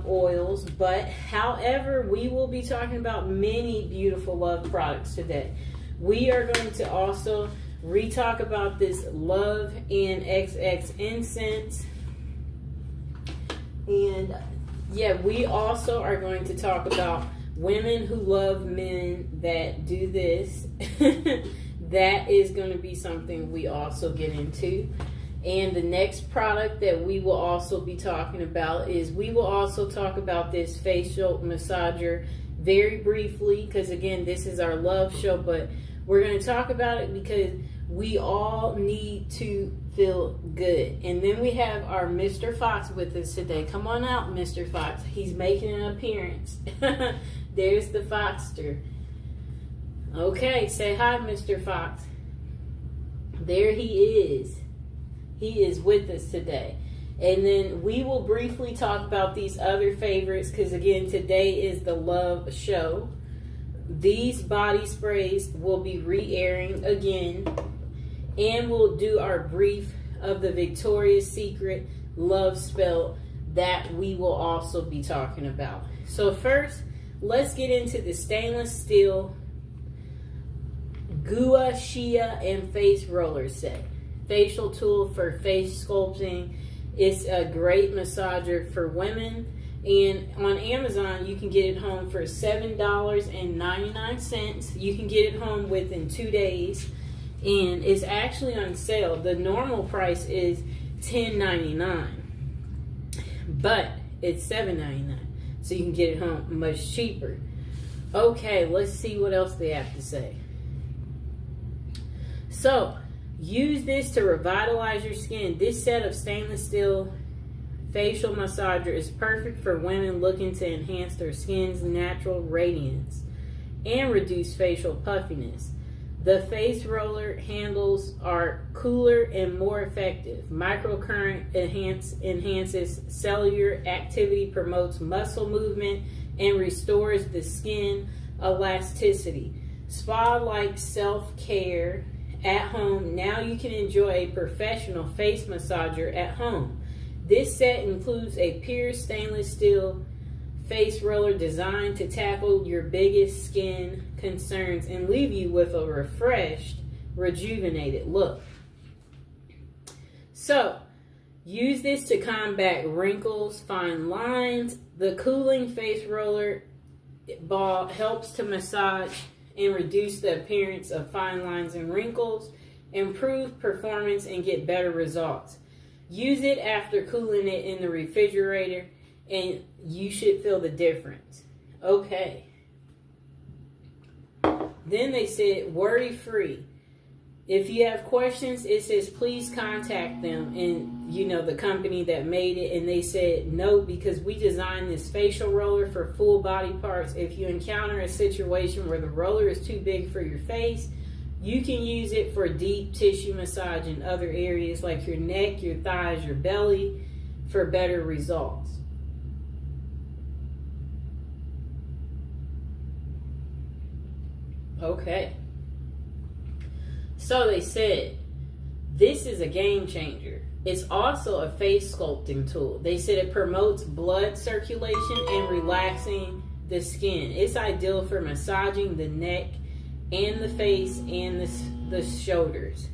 oils, but however, we will be talking about many beautiful Love products today. We are going to also re-talk about this Love and XX incense. And yeah, we also are going to talk about women who love men that do this. That is going to be something we also get into. And the next product that we will also be talking about is we will also talk about this facial massager very briefly, because again, this is our love show, but we're going to talk about it because we all need to feel good. And then we have our Mr. Fox with us today. Come on out, Mr. Fox. He's making an appearance. There's the Foxter. Okay, say hi, Mr. Fox. There he is. He is with us today. And then we will briefly talk about these other favorites because, again, today is the love show. These body sprays will be re-airing again. And we'll do our brief of the Victoria's Secret love spell that we will also be talking about. So first, let's get into the stainless steel Gua Shia and face roller set. Facial tool for face sculpting. It's a great massager for women. And on Amazon, you can get it home for $7.99. You can get it home within 2 days. And it's actually on sale. The normal price is $10.99. But it's $7.99. So you can get it home much cheaper. Okay, let's see what else they have to say. So, use this to revitalize your skin. This set of stainless steel facial massager is perfect for women looking to enhance their skin's natural radiance and reduce facial puffiness. The face roller handles are cooler and more effective. Microcurrent enhances cellular activity, promotes muscle movement, and restores the skin elasticity. Spa-like self-care at home. Now you can enjoy a professional face massager at home. This set includes a pure stainless steel face roller designed to tackle your biggest skin concerns and leave you with a refreshed, rejuvenated look. So, use this to combat wrinkles, fine lines. The cooling face roller ball helps to massage and reduce the appearance of fine lines and wrinkles, improve performance, and get better results. Use it after cooling it in the refrigerator, and you should feel the difference. Okay. Then they said, worry-free. If you have questions, it says, please contact them and, the company that made it. And they said, no, because we designed this facial roller for full body parts. If you encounter a situation where the roller is too big for your face, you can use it for deep tissue massage in other areas like your neck, your thighs, your belly for better results. Okay. So they said, this is a game changer. It's also a face sculpting tool. They said it promotes blood circulation and relaxing the skin. It's ideal for massaging the neck and the face and the shoulders.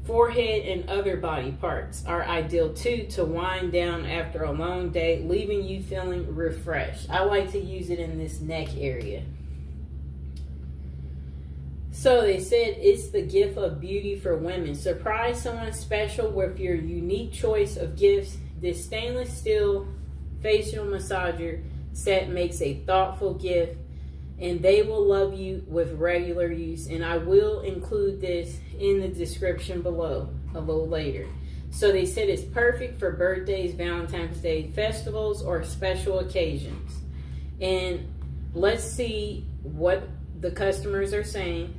Forehead and other body parts are ideal too to wind down after a long day, leaving you feeling refreshed. I like to use it in this neck area. So they said it's the gift of beauty for women. Surprise someone special with your unique choice of gifts. This stainless steel facial massager set makes a thoughtful gift, and they will love you with regular use. And I will include this in the description below a little later. So they said it's perfect for birthdays, Valentine's Day, festivals, or special occasions. And let's see what the customers are saying.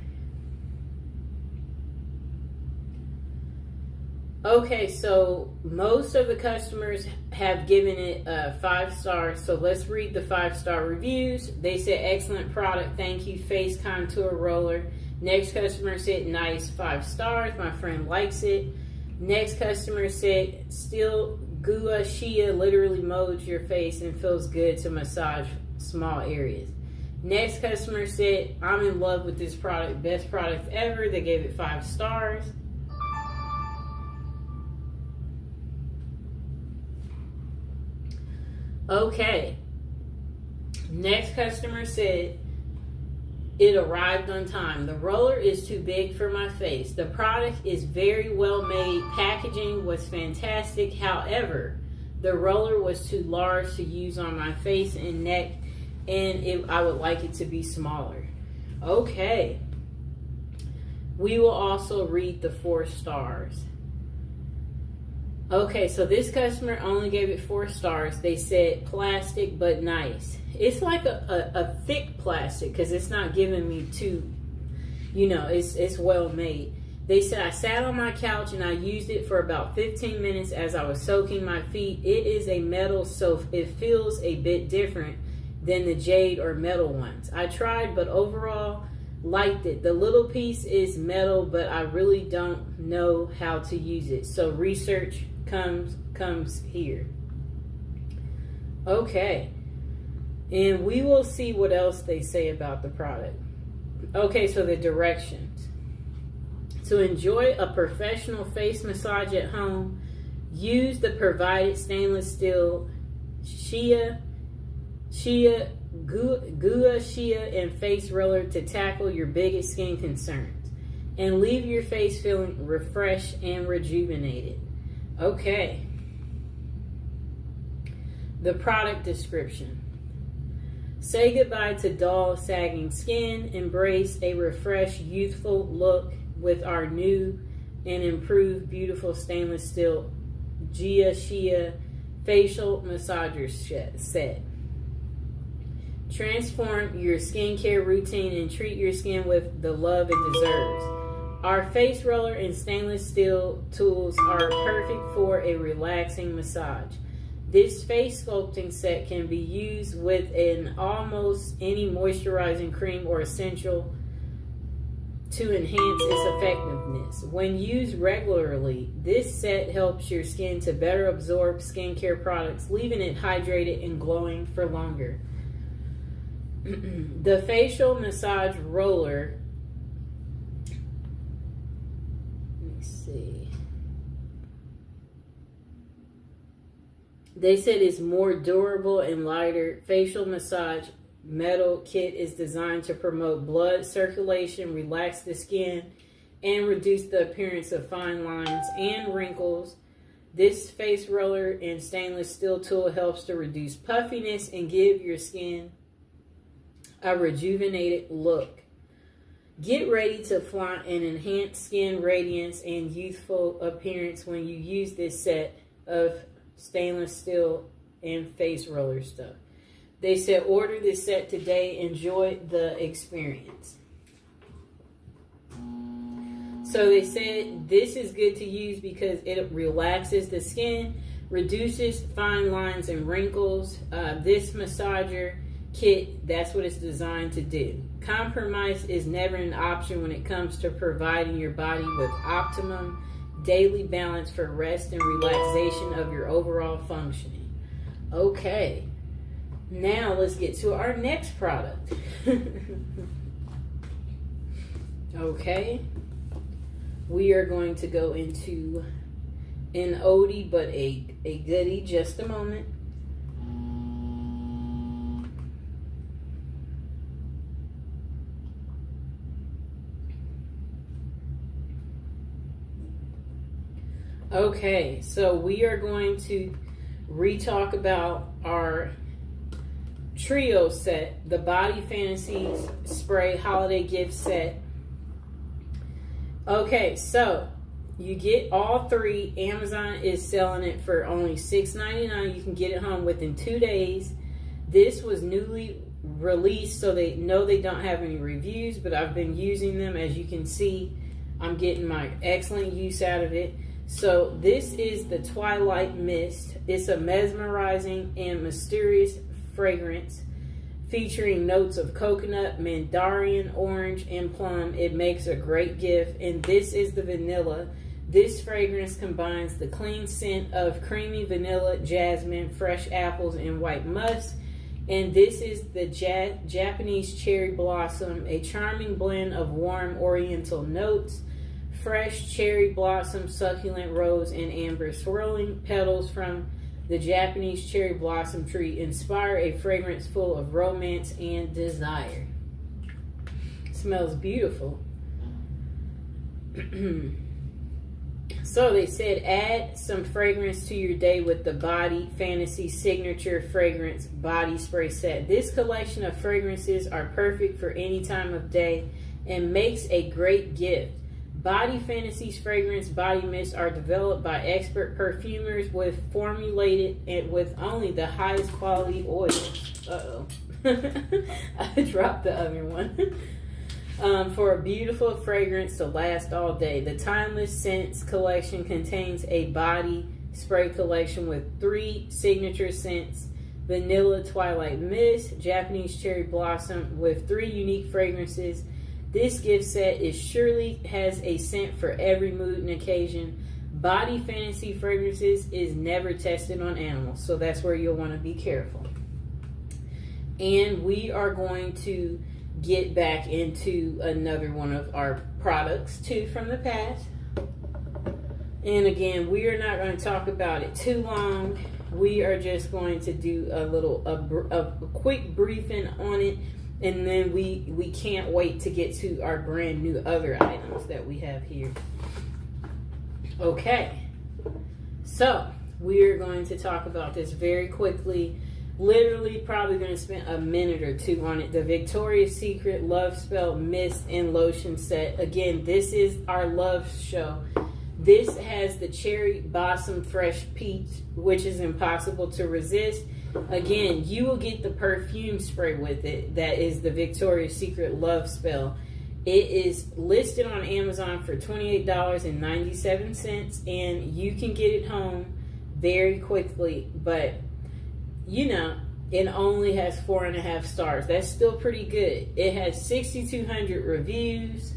Okay, so most of the customers have given it 5 stars. So let's read the 5-star reviews. They said, excellent product. Thank you. Face contour roller. Next customer said, nice, 5 stars. My friend likes it. Next customer said, still Gua Shia literally molds your face and feels good to massage small areas. Next customer said, I'm in love with this product. Best product ever. They gave it 5 stars. Okay. Next customer said, it arrived on time. The roller is too big for my face. The product is very well made. Packaging was fantastic. However, the roller was too large to use on my face and neck, and I would like it to be smaller. Okay. We will also read the 4 stars. Okay, so this customer only gave it 4 stars. They said plastic but nice. It's like a thick plastic because it's not giving me too, it's well made. They said I sat on my couch and I used it for about 15 minutes as I was soaking my feet. It is a metal, so it feels a bit different than the jade or metal ones. I tried, but overall liked it. The little piece is metal, but I really don't know how to use it. So research comes here. Okay. And we will see what else they say about the product. Okay, so the directions. To enjoy a professional face massage at home, use the provided stainless steel Gua Shia and face roller to tackle your biggest skin concerns and leave your face feeling refreshed and rejuvenated. Okay. The product description. Say goodbye to dull, sagging skin. Embrace a refreshed, youthful look with our new and improved beautiful stainless steel Gua Shia facial massager set. Transform your skincare routine and treat your skin with the love it deserves. Our face roller and stainless steel tools are perfect for a relaxing massage. This face sculpting set can be used with an almost any moisturizing cream or essential to enhance its effectiveness. When used regularly, this set helps your skin to better absorb skincare products, leaving it hydrated and glowing for longer. The facial massage roller, let me see. They said it's more durable and lighter. Facial massage metal kit is designed to promote blood circulation, relax the skin, and reduce the appearance of fine lines and wrinkles. This face roller and stainless steel tool helps to reduce puffiness and give your skin a rejuvenated look. Get ready to flaunt an enhanced skin radiance and youthful appearance when you use this set of stainless steel and face roller stuff. They said order this set today. Enjoy the experience. So they said this is good to use because it relaxes the skin, reduces fine lines and wrinkles. This massager kit, that's what it's designed to do. Compromise is never an option when it comes to providing your body with optimum daily balance for rest and relaxation of your overall functioning. Okay, now let's get to our next product. Okay, we are going to go into an oldie but a goodie. Just a moment. Okay, so we are going to re-talk about our trio set, the Body Fantasies Spray Holiday Gift Set. Okay, so you get all 3. Amazon is selling it for only $6.99. You can get it home within 2 days. This was newly released, so they know they don't have any reviews, but I've been using them. As you can see, I'm getting my excellent use out of it. So this is the Twilight Mist. It's a mesmerizing and mysterious fragrance featuring notes of coconut, mandarin, orange, and plum. It makes a great gift. And this is the vanilla. This fragrance combines the clean scent of creamy vanilla, jasmine, fresh apples, and white musk. And this is the Japanese cherry blossom, a charming blend of warm oriental notes, fresh cherry blossom, succulent rose, and amber swirling petals from the Japanese cherry blossom tree inspire a fragrance full of romance and desire. Smells beautiful. So they said add some fragrance to your day with the Body Fantasy Signature Fragrance Body Spray Set. This collection of fragrances are perfect for any time of day and makes a great gift. Body Fantasy's fragrance body mists are developed by expert perfumers formulated with only the highest quality oils. Uh-oh. I dropped the other one. For a beautiful fragrance to last all day. The Timeless Scents collection contains a body spray collection with 3 signature scents: Vanilla Twilight Mist, Japanese Cherry Blossom, with 3 unique fragrances. This gift set surely has a scent for every mood and occasion. Body Fantasy Fragrances is never tested on animals, so that's where you'll want to be careful. And we are going to get back into another one of our products too from the past. And again, we are not going to talk about it too long. We are just going to do a quick briefing on it, and then we can't wait to get to our brand new other items that we have here. Okay, so we are going to talk about this very quickly. Literally probably going to spend a minute or 2 on it. The Victoria's Secret Love Spell Mist and Lotion Set. Again, this is our love show. This has the Cherry Blossom Fresh Peach, which is impossible to resist. Again, you will get the perfume spray with it. That is the Victoria's Secret Love Spell. It is listed on Amazon for $28.97, and you can get it home very quickly, but you know, it only has 4.5 stars. That's still pretty good. It has 6,200 reviews.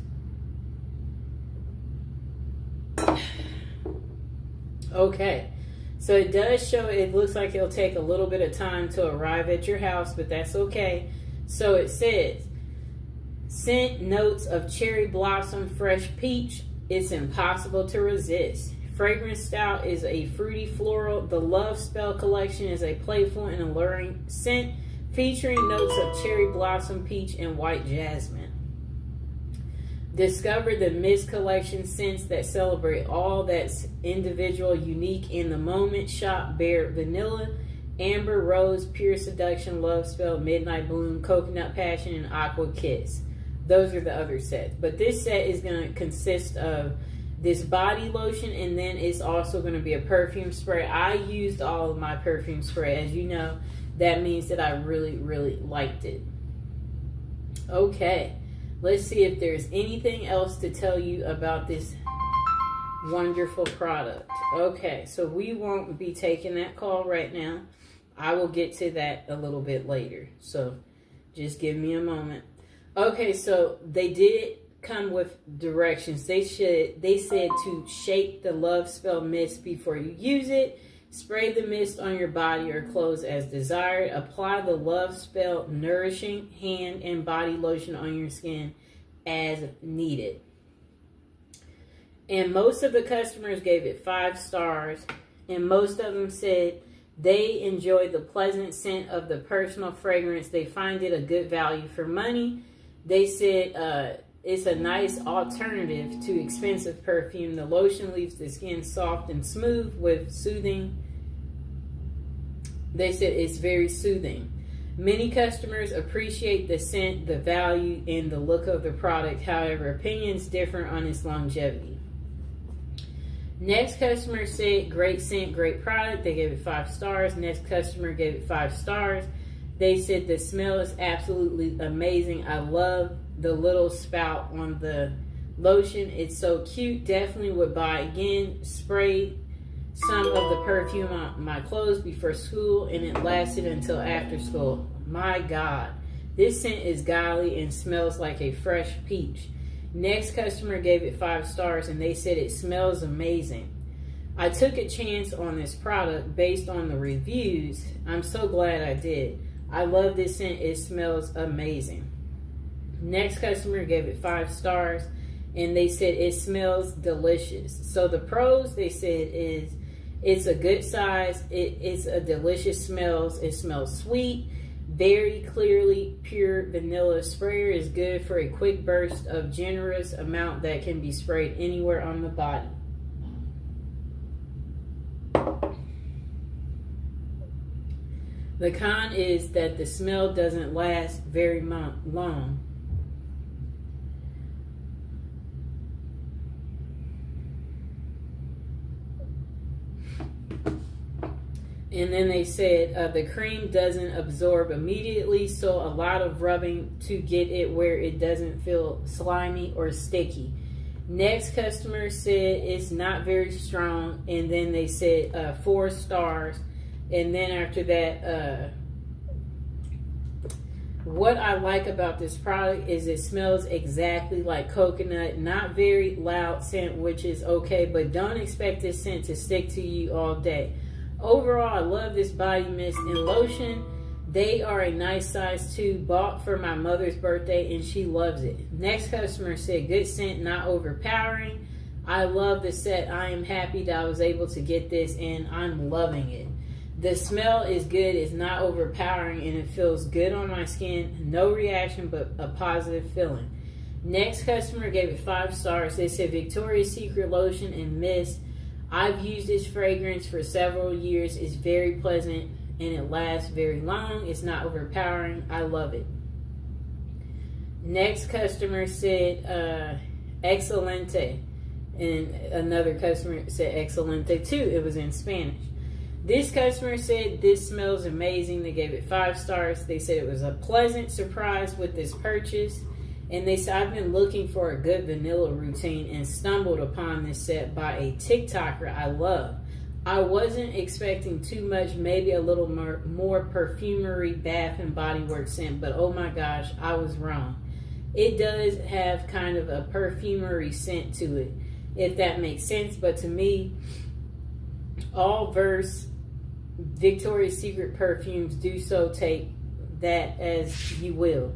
Okay, so it does show, it looks like it'll take a little bit of time to arrive at your house, but that's okay. So it says, scent notes of cherry blossom, fresh peach. It's impossible to resist. Fragrance style is a fruity floral. The Love Spell collection is a playful and alluring scent featuring notes of cherry blossom, peach, and white jasmine. Discover the Mist collection scents that celebrate all that's individual, unique in the moment. Shop Bare Vanilla, Amber Rose, Pure Seduction, Love Spell, Midnight Bloom, Coconut Passion, and Aqua Kiss. Those are the other sets. But this set is going to consist of this body lotion, and then it's also going to be a perfume spray. I used all of my perfume spray. As you know, that means that I really, really liked it. Okay, let's see if there's anything else to tell you about this wonderful product. Okay, so we won't be taking that call right now. I will get to that a little bit later, so just give me a moment. Okay, so they did come with directions. They said to shake the Love Spell mist before you use it. Spray the mist on your body or clothes as desired. Apply the Love Spell nourishing hand and body lotion on your skin as needed. And most of the customers gave it 5 stars, and most of them said they enjoy the pleasant scent of the personal fragrance. They find it a good value for money. They said it's a nice alternative to expensive perfume. The lotion leaves the skin soft and smooth with soothing. They said it's very soothing. Many customers appreciate the scent, the value, and the look of the product. However, opinions differ on its longevity. Next customer said, great scent, great product. They gave it 5 stars. Next customer gave it 5 stars. They said the smell is absolutely amazing. I love the little spout on the lotion. It's so cute. Definitely would buy again. Spray some of the perfume on my clothes before school, and it lasted until after school. My God. This scent is golly and smells like a fresh peach. Next customer gave it 5 stars and they said it smells amazing. I took a chance on this product based on the reviews. I'm so glad I did. I love this scent. It smells amazing. Next customer gave it 5 stars and they said it smells delicious. So the pros, they said, is it's a good size. It's a delicious smells. It smells sweet. Very clearly pure vanilla. Sprayer is good for a quick burst of generous amount that can be sprayed anywhere on the body. The con is that the smell doesn't last very long. And then they said the cream doesn't absorb immediately, so a lot of rubbing to get it where it doesn't feel slimy or sticky. Next customer said it's not very strong, and then they said 4 stars. And then after that, what I like about this product is it smells exactly like coconut. Not very loud scent, which is okay, but don't expect this scent to stick to you all day. Overall, I love this body mist and lotion. They are a nice size too. Bought for my mother's birthday and she loves it. Next customer said good scent, not overpowering. I love the set. I am happy that I was able to get this and I'm loving it. The smell is good. It's not overpowering and it feels good on my skin. No reaction, but a positive feeling. Next customer gave it 5 stars. They said Victoria's Secret lotion and mist. I've used this fragrance for several years. It's very pleasant and it lasts very long. It's not overpowering. I love it. Next customer said excelente, and another customer said excelente too. It was in Spanish. This customer said this smells amazing. They gave it 5 stars. They said it was a pleasant surprise with this purchase. And they said, I've been looking for a good vanilla routine and stumbled upon this set by a TikToker I love. I wasn't expecting too much, maybe a little more perfumery, Bath and Body Works scent, but oh my gosh, I was wrong. It does have kind of a perfumery scent to it, if that makes sense. But to me, all Verse Victoria's Secret perfumes do so, take that as you will.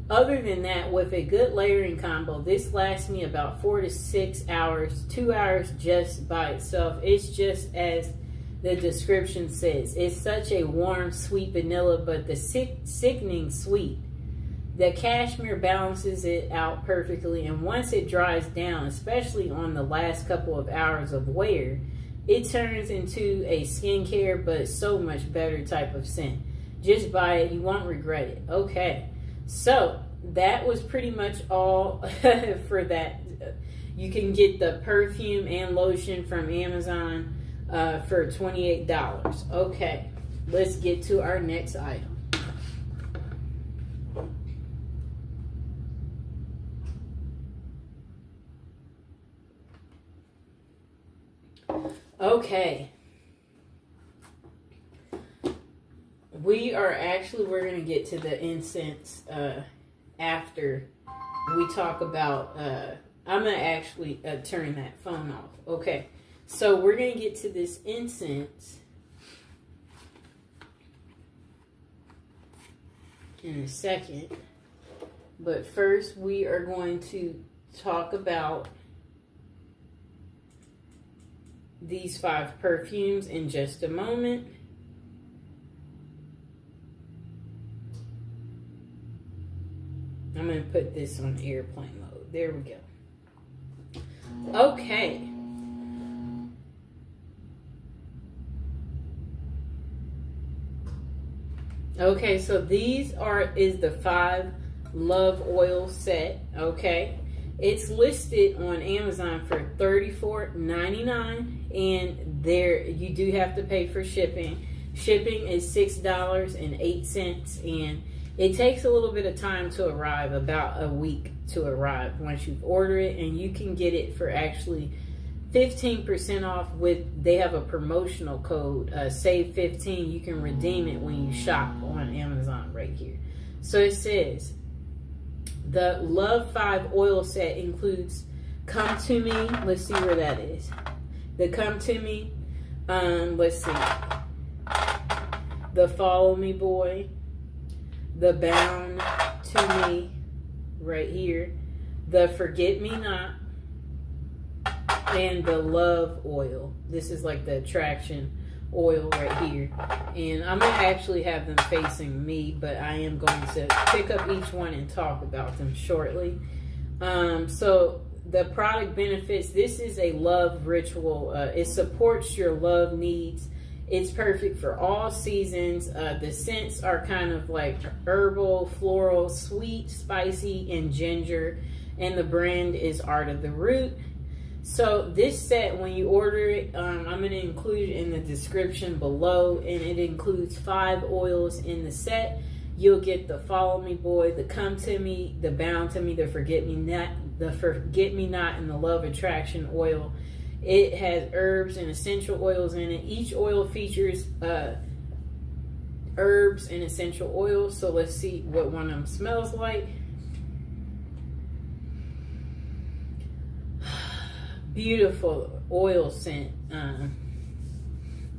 Other than that, with a good layering combo, this lasts me about 4 to 6 hours, 2 hours just by itself. It's just as the description says. It's such a warm, sweet vanilla, but the sickening sweet. The cashmere balances it out perfectly, and once it dries down, especially on the last couple of hours of wear, it turns into a skincare, but so much better type of scent. Just buy it. You won't regret it. Okay. So that was pretty much all for that. You can get the perfume and lotion from Amazon for $28. Okay, let's get to our next item. Okay. We're going to get to the incense after we talk about, I'm going to actually turn that phone off. Okay, so we're going to get to this incense in a second. But first, we are going to talk about these 5 perfumes in just a moment. I'm going to put this on airplane mode. There we go. Okay. Okay, so these is the 5 Love Oil set. Okay. It's listed on Amazon for $34.99, and there you do have to pay for shipping. Shipping is $6.08, and it takes a little bit of time to arrive, about a week to arrive once you've ordered it, and you can get it for actually 15% off they have a promotional code, save 15. You can redeem it when you shop on Amazon right here. So it says, The Love 5 oil set includes Come To Me. Let's see where that is. The Come To Me. Let's see. The Follow Me Boy. The Bound To Me. Right here. The Forget Me Not. And the Love oil. This is like the attraction oil right here. And I'm going to actually have them facing me, but I am going to pick up each one and talk about them shortly. So the product benefits, this is a love ritual. It supports your love needs. It's perfect for all seasons. The scents are kind of like herbal, floral, sweet, spicy, and ginger. And the brand is Art of the Root. So this set, when you order it, I'm going to include it in the description below, and it includes 5 oils in the set. You'll get the Follow Me Boy, the Come To Me, the Bound To Me, the Forget Me Not, and the Love Attraction oil. It has herbs and essential oils in it. Each oil features herbs and essential oils. So let's see what one of them smells like. Beautiful oil scent.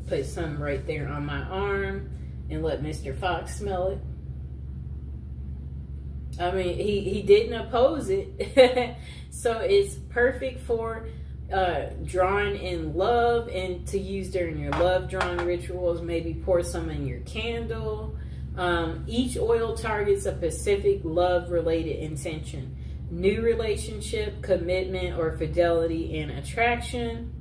Put some right there on my arm and let Mr. Fox smell it. I mean, he didn't oppose it. So it's perfect for drawing in love and to use during your love drawing rituals. Maybe pour some in your candle. Each oil targets a specific love related intention. New relationship, commitment, or fidelity and attraction.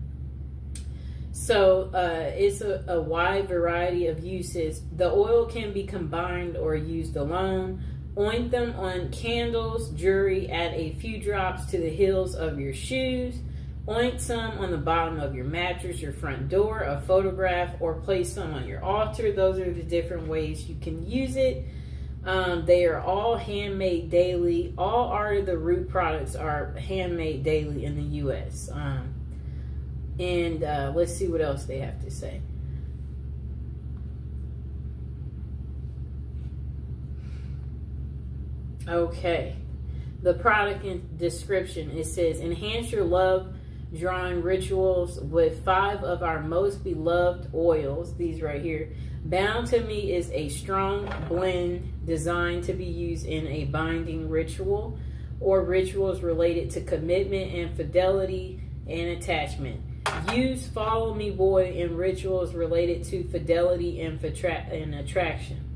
So it's a wide variety of uses. The oil can be combined or used alone. Oint them on candles, jewelry, add a few drops to the heels of your shoes. Oint some on the bottom of your mattress, your front door, a photograph, or place some on your altar. Those are the different ways you can use it. They are all handmade daily. All Art of the Root products are handmade daily in the U.S. And let's see what else they have to say. Okay. The product description, it says, enhance your love drawing rituals with 5 of our most beloved oils. These right here. Bound to Me is a strong blend designed to be used in a binding ritual or rituals related to commitment and fidelity and attachment. Use Follow Me Boy in rituals related to fidelity and attraction.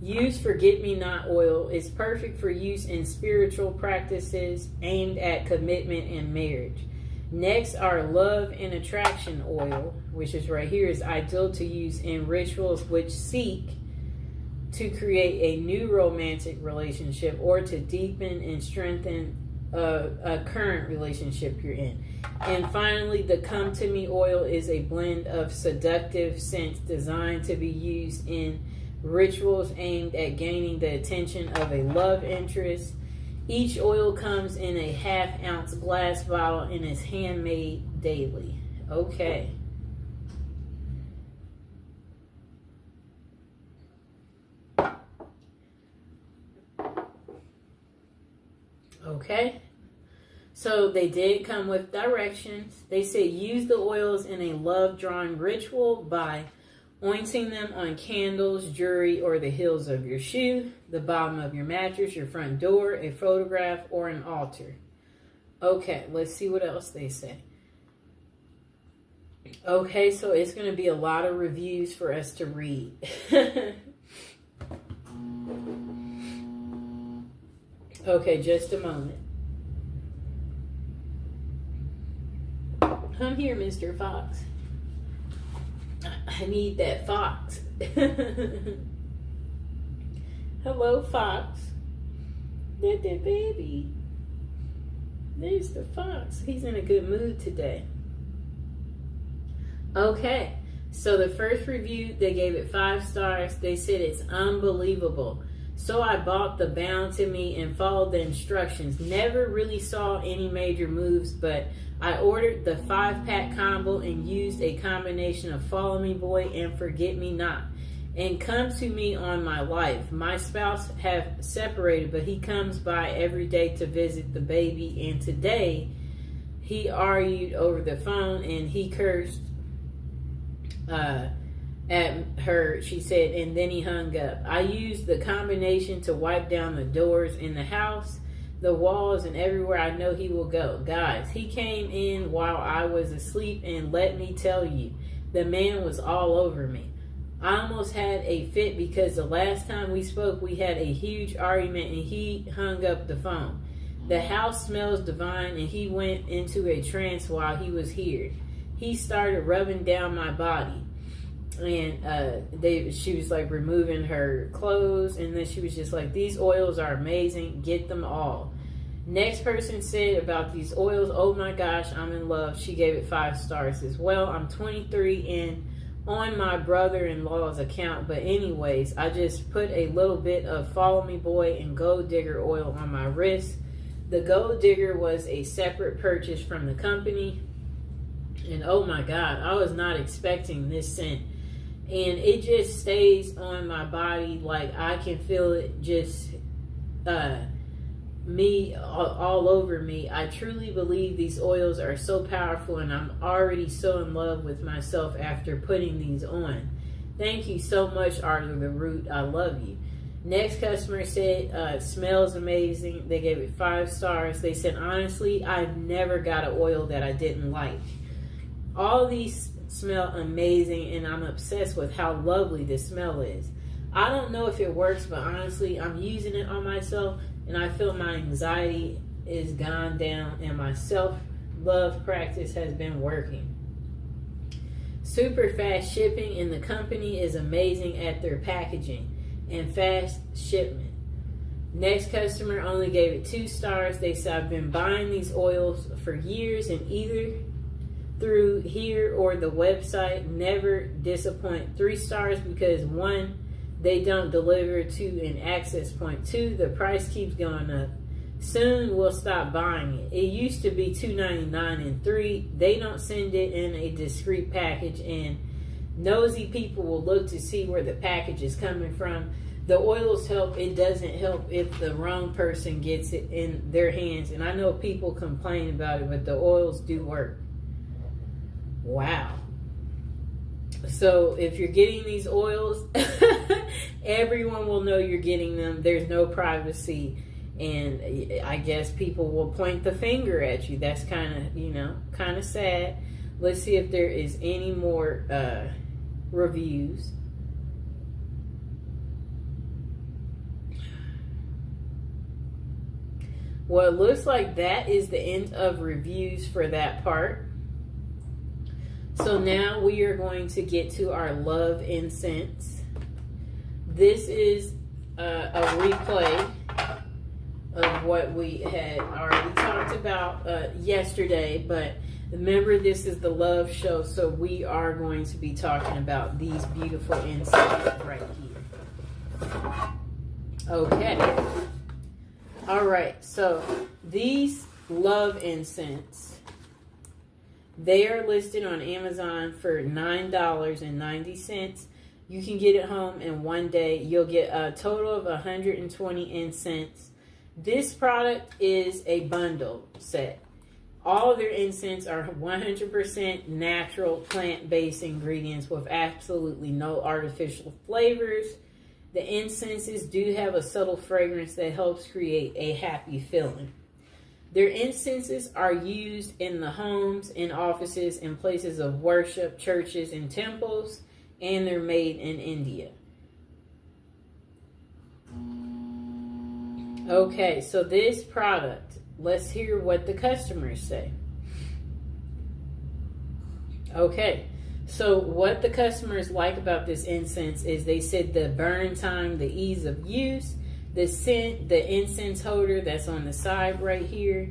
Use Forget Me Not oil. Is perfect for use in spiritual practices aimed at commitment and marriage. Next, our Love and Attraction oil, which is right here, is ideal to use in rituals which seek to create a new romantic relationship or to deepen and strengthen a current relationship you're in. And finally, the Come To Me oil is a blend of seductive scents designed to be used in rituals aimed at gaining the attention of a love interest. Each oil comes in a 1/2 ounce glass bottle and is handmade daily. Okay. Okay. So they did come with directions. They said use the oils in a love drawing ritual by ointing them on candles, jewelry, or the heels of your shoe, the bottom of your mattress, your front door, a photograph, or an altar. Okay, let's see what else they say. Okay, so it's going to be a lot of reviews for us to read. Okay, just a moment. Come here, Mr. Fox. I need that fox. Hello, Fox. That baby. There's the fox. He's in a good mood today. Okay, so the first review, they gave it 5 stars. They said it's unbelievable. So I bought the Bound to Me and followed the instructions. Never really saw any major moves, but I ordered the 5-pack combo and used a combination of Follow Me Boy and Forget Me Not. and come to me on my life. My spouse have separated, but he comes by every day to visit the baby, and today he argued over the phone and he cursed at her, she said, and then he hung up. I used the combination to wipe down the doors in the house, the walls, and everywhere I know he will go. Guys, he came in while I was asleep, and let me tell you, the man was all over me. I almost had a fit because the last time we spoke, we had a huge argument and he hung up the phone. The house smells divine, and he went into a trance while he was here. He started rubbing down my body, and she was like removing her clothes, and then she was just like, these oils are amazing, get them all. Next person said about these oils, oh my gosh, I'm in love. She gave it 5 stars as well. I'm 23 and on my brother-in-law's account, but anyways, I just put a little bit of Follow Me Boy and Gold Digger oil on my wrist. The Gold Digger was a separate purchase from the company, and oh my god, I was not expecting this scent, and it just stays on my body. Like I can feel it just me all over me. I truly believe these oils are so powerful, and I'm already so in love with myself after putting these on. Thank you so much, Art of the Root. I love you. Next customer said, it smells amazing. They gave it 5 stars. They said, honestly, I've never got an oil that I didn't like. All these smell amazing, and I'm obsessed with how lovely the smell is. I don't know if it works, but honestly, I'm using it on myself, and I feel my anxiety is gone down, and my self-love practice has been working. Super fast shipping, and the company is amazing at their packaging and fast shipment. Next customer only gave it 2 stars. They said, I've been buying these oils for years, and either through here or the website, never disappoint. 3 stars because 1, they don't deliver to an access point. 2, the price keeps going up. Soon we'll stop buying it. It used to be $2.99, and 3, they don't send it in a discreet package, and nosy people will look to see where the package is coming from. The oils help. It doesn't help if the wrong person gets it in their hands. And I know people complain about it, but the oils do work. Wow. So if you're getting these oils, everyone will know you're getting them. There's no privacy. And I guess people will point the finger at you. That's kind of sad. Let's see if there is any more reviews. Well, it looks like that is the end of reviews for that part. So now we are going to get to our love incense. This is a replay of what we had already talked about yesterday, but remember, this is the love show, so we are going to be talking about these beautiful incenses right here. Okay. All right, so these love incense, they are listed on Amazon for $9.90. You can get it home in one day. You'll get a total of 120 incense. This product is a bundle set. All of their incense are 100% natural plant-based ingredients with absolutely no artificial flavors. The incenses do have a subtle fragrance that helps create a happy feeling. Their incenses are used in the homes, in offices, in places of worship, churches, and temples, and they're made in India. Okay, so this product, let's hear what the customers say. Okay, so what the customers like about this incense is they said the burn time, the ease of use, the scent, the incense holder that's on the side right here,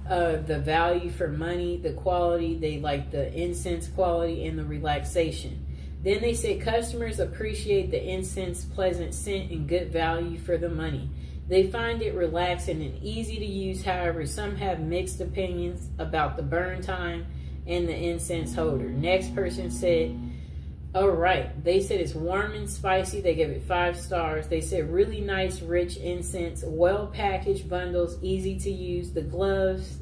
the value for money, the quality, they like the incense quality, and the relaxation. Then they said customers appreciate the incense pleasant scent and good value for the money. They find it relaxing and easy to use. However, some have mixed opinions about the burn time and the incense holder. Next person said All right. They said it's warm and spicy. They gave it 5 stars. They said really nice, rich incense, well packaged bundles, easy to use. The gloves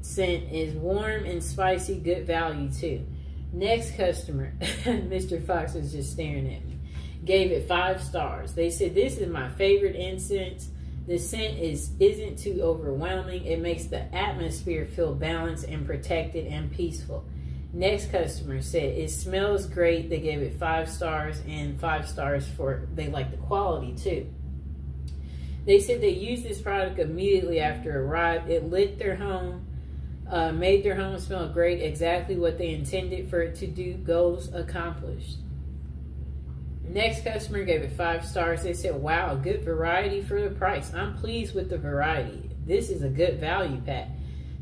scent is warm and spicy, good value too. Next customer, Mr. Fox was just staring at me, gave it 5 stars. They said this is my favorite incense. The scent isn't too overwhelming. It makes the atmosphere feel balanced and protected and peaceful. Next customer said it smells great. They gave it 5 stars and 5 stars for they like the quality too. They said they used this product immediately after it arrived. It lit their home, made their home smell great, exactly what they intended for it to do. Goals accomplished. Next customer gave it 5 stars. They said, wow, good variety for the price. I'm pleased with the variety. This is a good value pack.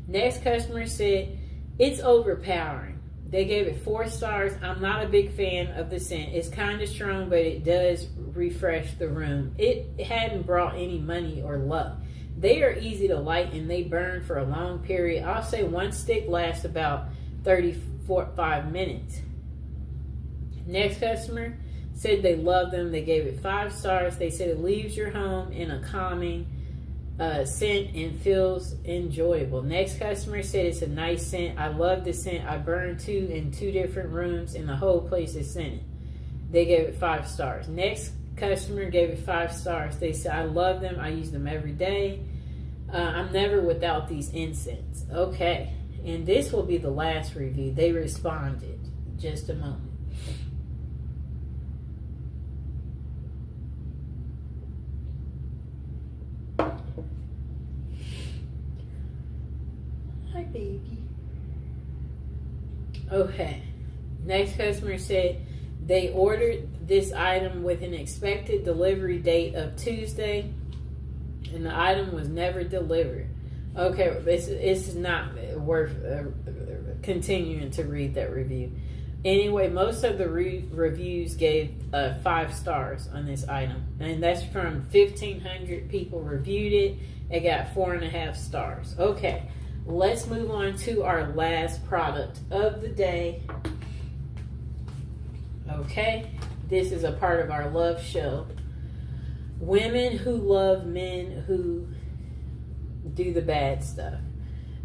Next customer said, it's overpowering. They gave it 4 stars. I'm not a big fan of the scent. It's kind of strong, but it does refresh the room. It hadn't brought any money or luck. They are easy to light and they burn for a long period. I'll say 1 stick lasts about 35 minutes. Next customer said they love them. They gave it 5 stars. They said it leaves your home in a calming scent and feels enjoyable. Next customer said it's a nice scent. I love the scent. I burned 2 in 2 different rooms and the whole place is scented. They gave it 5 stars. Next customer gave it 5 stars. They said I love them. I use them every day. I'm never without these incense. Okay, and this will be the last review. They responded. Just a moment. Hi, baby. Okay. Next customer said they ordered this item with an expected delivery date of Tuesday, and the item was never delivered. Okay, it's not worth continuing to read that review. Anyway, most of the reviews gave 5 stars on this item, and that's from 1,500 people reviewed it. It got 4.5 stars. Okay, let's move on to our last product of the day. Okay, this is a part of our love show. Women who love men who do the bad stuff.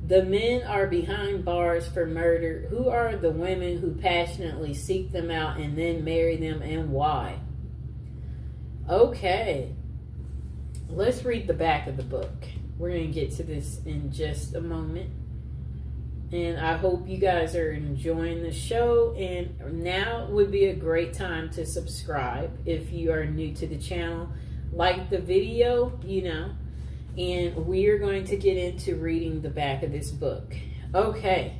The men are behind bars for murder. Who are the women who passionately seek them out and then marry them, and why? Okay, let's read the back of the book. We're going to get to this in just a moment. And I hope you guys are enjoying the show. And now would be a great time to subscribe if you are new to the channel. Like the video, and we are going to get into reading the back of this book. Okay,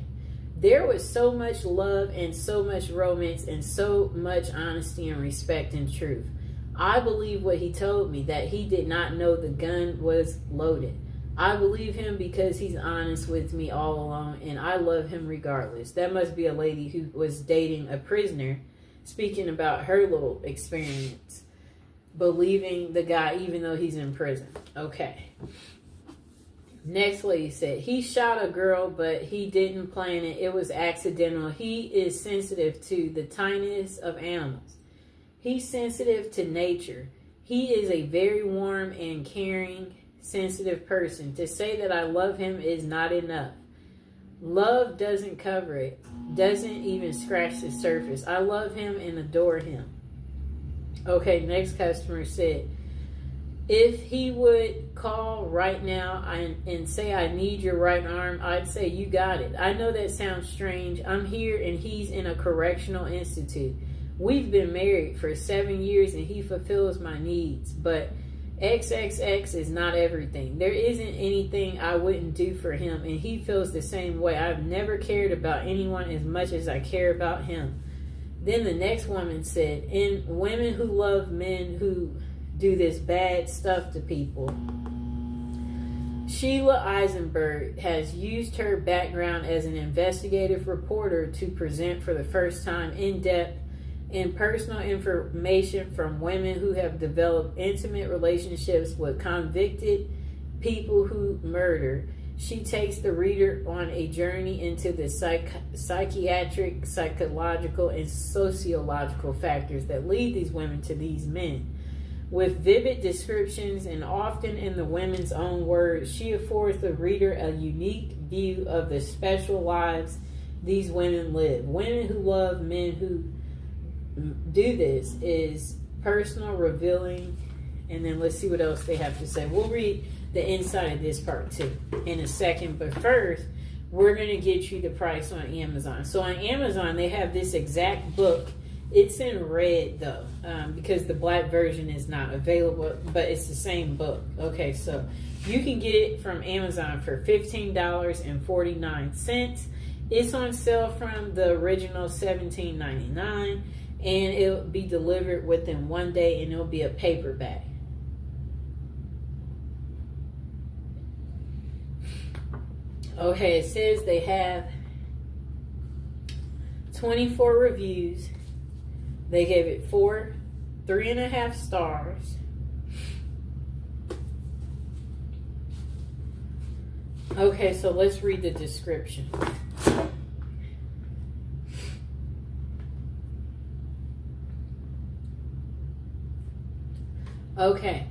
there was so much love and so much romance and so much honesty and respect and truth. I believe what he told me, that he did not know the gun was loaded. I believe him because he's honest with me all along, and I love him regardless. That must be a lady who was dating a prisoner, speaking about her little experience, believing the guy even though he's in prison. Okay. Next lady said, he shot a girl, but he didn't plan it. It was accidental. He is sensitive to the tiniest of animals. He's sensitive to nature. He is a very warm and caring, sensitive person. To say that I love him is not enough. Love doesn't cover it, doesn't even scratch the surface. I love him and adore him. Okay, next customer said, if he would call right now and say, I need your right arm, I'd say, you got it. I know that sounds strange. I'm here and he's in a correctional institute. We've been married for 7 years and he fulfills my needs, but XXX is not everything. There isn't anything I wouldn't do for him, and he feels the same way. I've never cared about anyone as much as I care about him. Then the next woman said, in women who love men who do this bad stuff to people, Sheila Eisenberg has used her background as an investigative reporter to present for the first time in-depth and personal information from women who have developed intimate relationships with convicted people who murder. She takes the reader on a journey into the psychiatric, psychological, and sociological factors that lead these women to these men. With vivid descriptions and often in the women's own words, she affords the reader a unique view of the special lives these women live. Women who love men who do this is personal, revealing, and then let's see what else they have to say. We'll read the inside of this part too in a second, but first we're going to get you the price on Amazon. So on Amazon they have this exact book. It's in red though, because the black version is not available, but it's the same book. Okay, so you can get it from Amazon for $15.49. It's on sale from the original $17.99, and it'll be delivered within 1 day, and it'll be a paperback. Okay, it says they have 24 reviews. They gave it 3.5 stars. Okay, so let's read the description. Okay.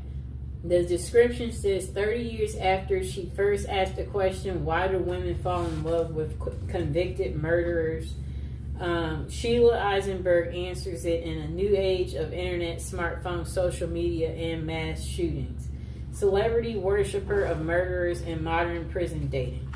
The description says 30 years after she first asked the question, why do women fall in love with convicted murderers? Sheila Eisenberg answers it in a new age of internet, smartphone, social media, and mass shootings. Celebrity worshiper of murderers and modern prison dating.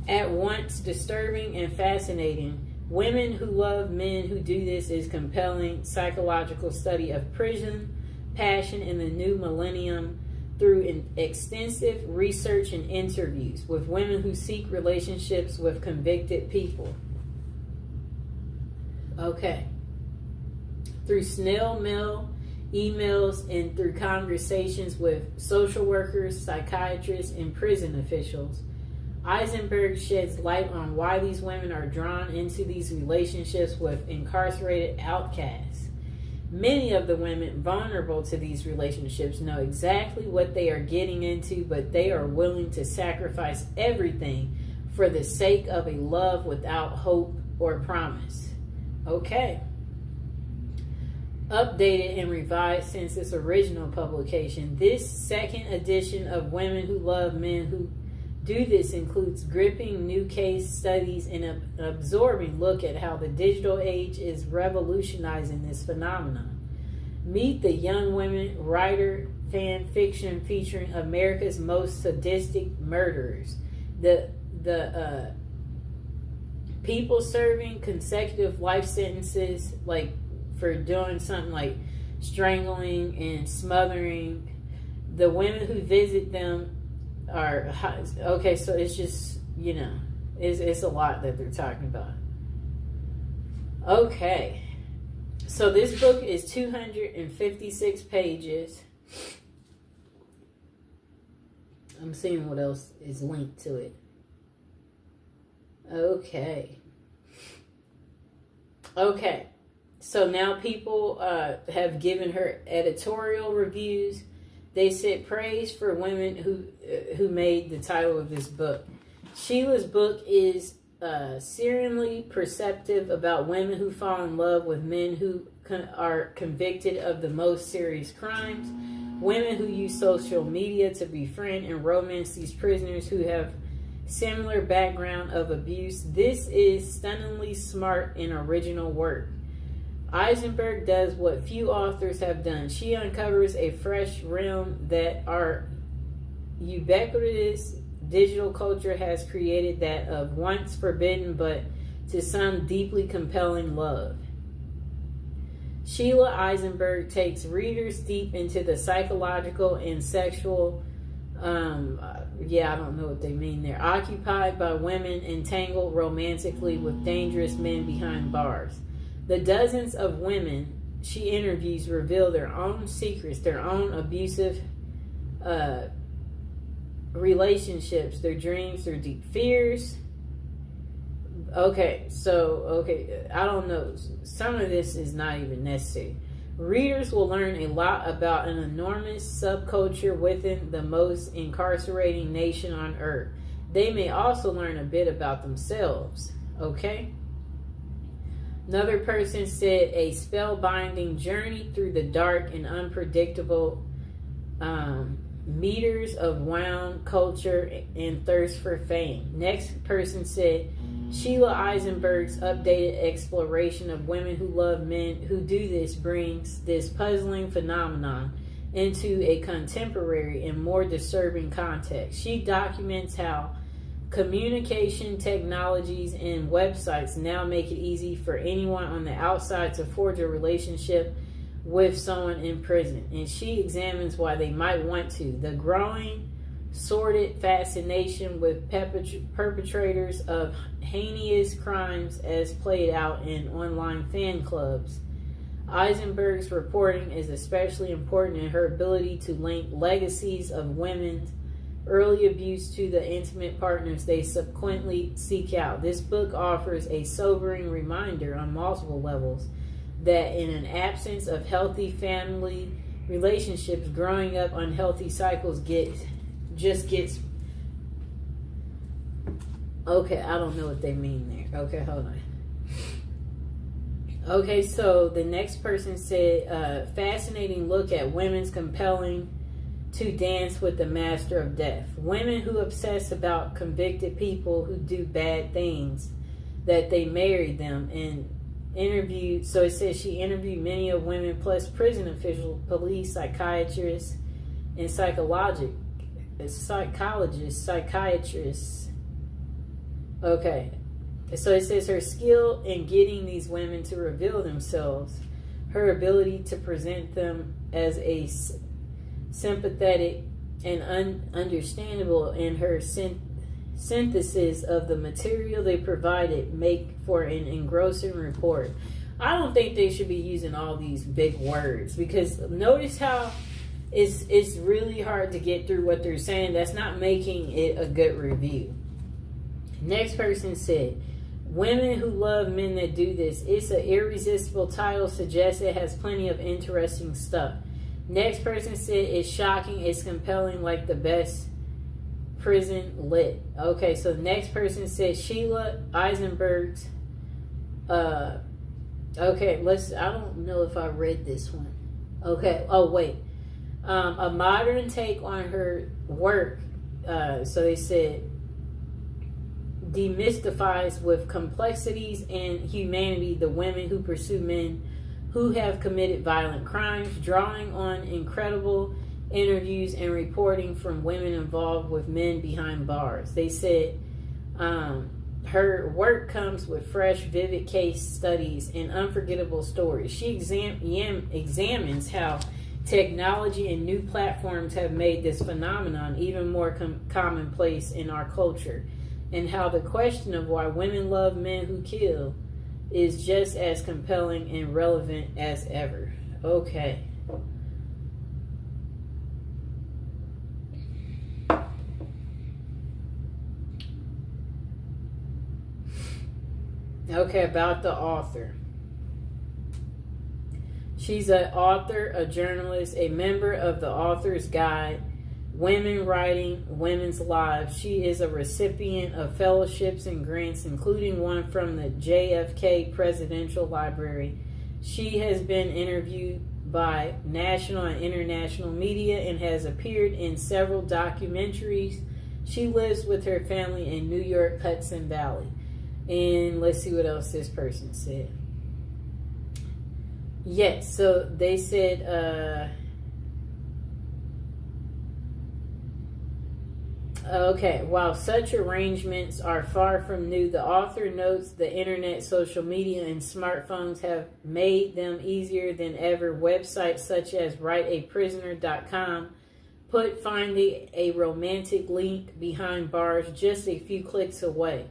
At once disturbing and fascinating, Women Who Love Men Who Do This is compelling psychological study of prison, passion in the new millennium, through extensive research and interviews with women who seek relationships with convicted people. Okay. Through snail mail, emails, and through conversations with social workers, psychiatrists, and prison officials, Eisenberg sheds light on why these women are drawn into these relationships with incarcerated outcasts. Many of the women vulnerable to these relationships know exactly what they are getting into, but they are willing to sacrifice everything for the sake of a love without hope or promise. Okay. Updated and revised since its original publication, this second edition of Women Who Love Men Who Do This includes gripping new case studies and an absorbing look at how the digital age is revolutionizing this phenomenon. Meet the young women writer fan fiction featuring America's most sadistic murderers. The people serving consecutive life sentences, like for doing something like strangling and smothering. The women who visit them are okay. So it's just, you know, it's a lot that they're talking about. Okay, so this book is 256 pages. I'm seeing what else is linked to it. Okay. So now people have given her editorial reviews. They said praise for women who made the title of this book. Sheila's book is searingly perceptive about women who fall in love with men who are convicted of the most serious crimes. Women who use social media to befriend and romance these prisoners who have similar background of abuse. This is stunningly smart and original work. Eisenberg does what few authors have done. She uncovers a fresh realm that our ubiquitous digital culture has created, that of once forbidden but to some deeply compelling love. Sheila Eisenberg takes readers deep into the psychological and sexual, I don't know what they mean there, occupied by women entangled romantically with dangerous men behind bars. The dozens of women she interviews reveal their own secrets, their own abusive relationships, their dreams, their deep fears. I don't know. Some of this is not even necessary. Readers will learn a lot about an enormous subculture within the most incarcerating nation on earth. They may also learn a bit about themselves. Okay? Another person said a spellbinding journey through the dark and unpredictable meters of wound culture and thirst for fame. Next person said Sheila Eisenberg's updated exploration of women who love men who do this brings this puzzling phenomenon into a contemporary and more disturbing context. She documents how communication technologies and websites now make it easy for anyone on the outside to forge a relationship with someone in prison, and she examines why they might want to. The growing, sordid fascination with perpetrators of heinous crimes as played out in online fan clubs. Eisenberg's reporting is especially important in her ability to link legacies of women's early abuse to the intimate partners they subsequently seek out. This book offers a sobering reminder on multiple levels that in an absence of healthy family relationships, growing up unhealthy cycles gets okay, I don't know what they mean there. Okay, hold on. Okay, so the next person said, fascinating look at women's compelling to dance with the master of death. Women who obsess about convicted people who do bad things, that they married them, and interviewed. So it says she interviewed many of women plus prison officials, police, psychiatrists, and psychiatrists. Okay. So it says her skill in getting these women to reveal themselves, her ability to present them as a sympathetic and understandable, and her synthesis of the material they provided make for an engrossing report. I don't think they should be using all these big words, because notice how it's really hard to get through what they're saying. That's not making it a good review. Next person said, women who love men that do this. It's an irresistible title, suggests it has plenty of interesting stuff. Next person said, it's shocking, it's compelling, like the best prison lit. Okay, so the next person said Sheila Eisenberg's okay, I don't know if I read this one. Okay, oh wait. A modern take on her work, so they said, demystifies with complexities and humanity the women who pursue men who have committed violent crimes, drawing on incredible interviews and reporting from women involved with men behind bars. They said her work comes with fresh, vivid case studies and unforgettable stories. She examines how technology and new platforms have made this phenomenon even more commonplace in our culture, and how the question of why women love men who kill is just as compelling and relevant as ever. Okay. Okay, about the author. She's an author, a journalist, a member of the Author's Guide, Women Writing Women's Lives. She is a recipient of fellowships and grants, including one from the JFK Presidential Library. She has been interviewed by national and international media and has appeared in several documentaries. She lives with her family in New York, Hudson Valley. And let's see what else this person said. Yes, so they said, okay, while such arrangements are far from new, the author notes the internet, social media, and smartphones have made them easier than ever. Websites such as writeaprisoner.com put finding a romantic link behind bars just a few clicks away.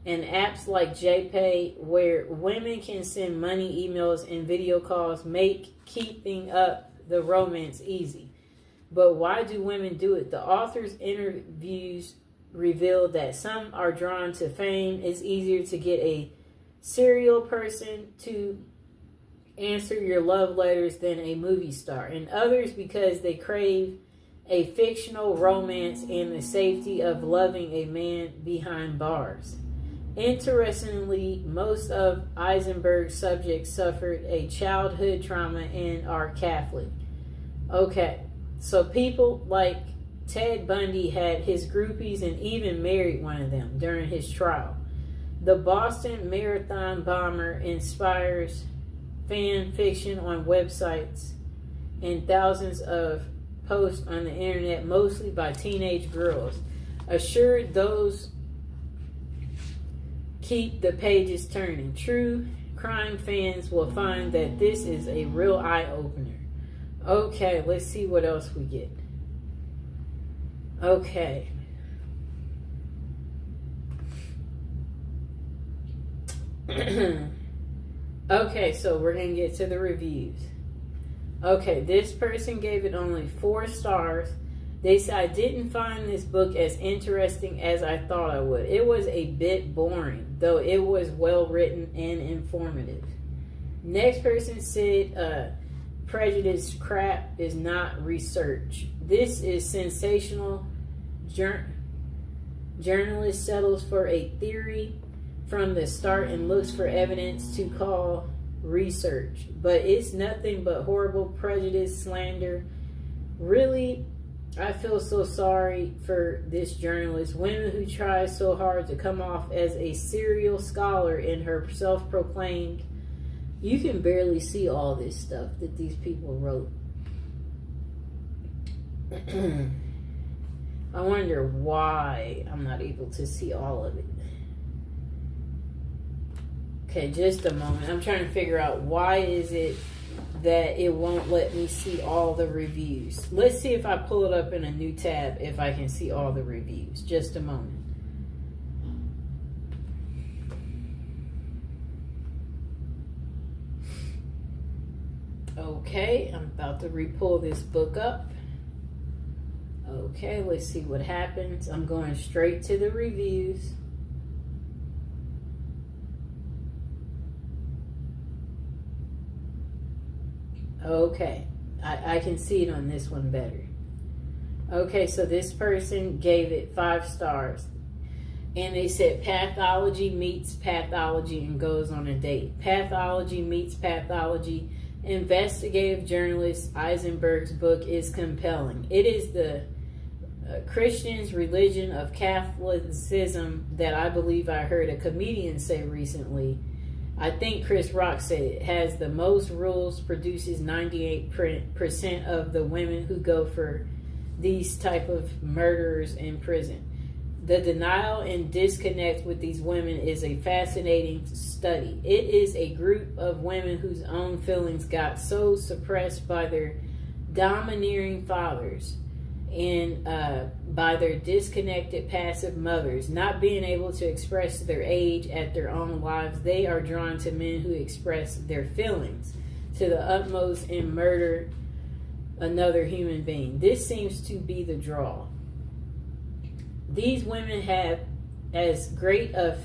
And apps like JPay, where women can send money, emails, and video calls, make keeping up the romance easy. But why do women do it? The author's interviews reveal that some are drawn to fame. It's easier to get a serial person to answer your love letters than a movie star. And others because they crave a fictional romance and the safety of loving a man behind bars. Interestingly, most of Eisenberg's subjects suffered a childhood trauma and are Catholic. Okay, so people like Ted Bundy had his groupies and even married one of them during his trial. The Boston Marathon bomber inspires fan fiction on websites and thousands of posts on the internet, mostly by teenage girls. Assured those keep the pages turning. True crime fans will find that this is a real eye-opener. Okay, let's see what else we get. Okay. Okay, so we're going to get to the reviews. Okay, this person gave it only 4 stars. They said, I didn't find this book as interesting as I thought I would. It was a bit boring, though it was well written and informative. Next person said, prejudice crap is not research. This is sensational. Journalist settles for a theory from the start and looks for evidence to call research, but it's nothing but horrible prejudice slander. Really, I feel so sorry for this journalist. Women who try so hard to come off as a serial scholar in her self-proclaimed. You can barely see all this stuff that these people wrote. I wonder why I'm not able to see all of it. Okay, just a moment. I'm trying to figure out why is it that it won't let me see all the reviews. Let's see if I pull it up in a new tab if I can see all the reviews. Just a moment. Okay, I'm about to re-pull this book up. Okay, let's see what happens. I'm going straight to the reviews. Okay, I can see it on this one better. Okay, so this person gave it 5 stars. And they said pathology meets pathology and goes on a date. Pathology meets pathology. Investigative journalist Eisenberg's book is compelling. It is the Christian's religion of Catholicism that I believe I heard a comedian say recently. I think Chris Rock said it has the most rules, produces 98% of the women who go for these type of murderers in prison. The denial and disconnect with these women is a fascinating study. It is a group of women whose own feelings got so suppressed by their domineering fathers and by their disconnected passive mothers, not being able to express their age at their own lives. They are drawn to men who express their feelings to the utmost and murder another human being. This seems to be the draw. These women have as great of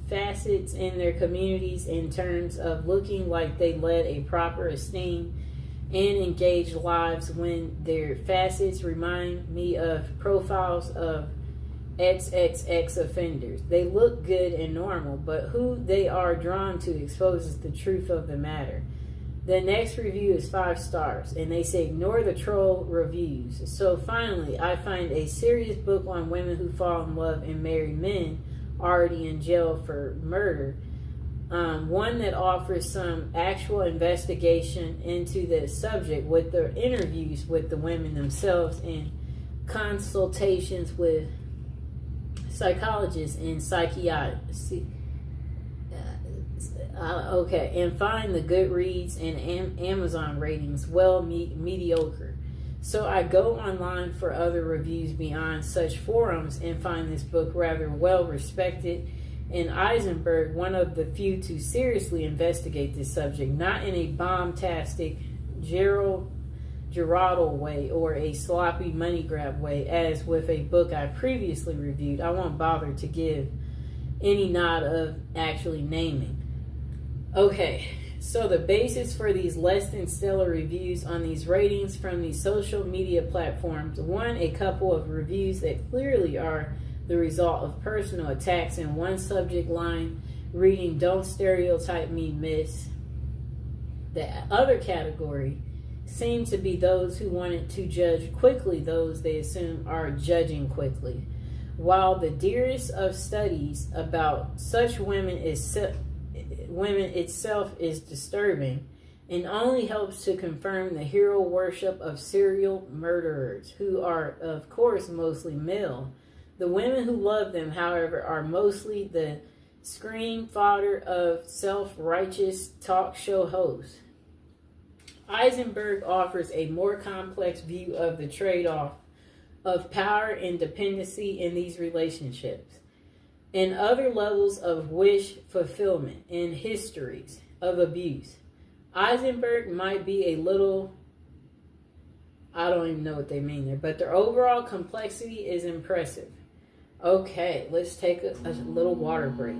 facets in their communities in terms of looking like they led a proper, esteemed, and engaged lives, when their facets remind me of profiles of XXX offenders. They look good and normal, but who they are drawn to exposes the truth of the matter. The next review is 5 stars, and they say ignore the troll reviews. So finally, I find a serious book on women who fall in love and marry men already in jail for murder. One that offers some actual investigation into the subject with the interviews with the women themselves and consultations with psychologists and psychiatrists. Okay, and find the Goodreads and Amazon ratings mediocre. So I go online for other reviews beyond such forums and find this book rather well respected, and Eisenberg one of the few to seriously investigate this subject, not in a bombastic Geraldo way or a sloppy money grab way as with a book I previously reviewed. I won't bother to give any nod of actually naming. Okay, So the basis for these less than stellar reviews on these ratings from these social media platforms, one, a couple of reviews that clearly are the result of personal attacks in one subject line, reading "Don't stereotype me, miss." The other category seem to be those who wanted to judge quickly those they assume are judging quickly. While the dearest of studies about such women itself is disturbing and only helps to confirm the hero worship of serial murderers, who are, of course, mostly male. The women who love them, however, are mostly the screen fodder of self-righteous talk show hosts. Eisenberg offers a more complex view of the trade-off of power and dependency in these relationships, and other levels of wish fulfillment and histories of abuse. Eisenberg might be a little, I don't even know what they mean there, but their overall complexity is impressive. Okay, let's take a little water break.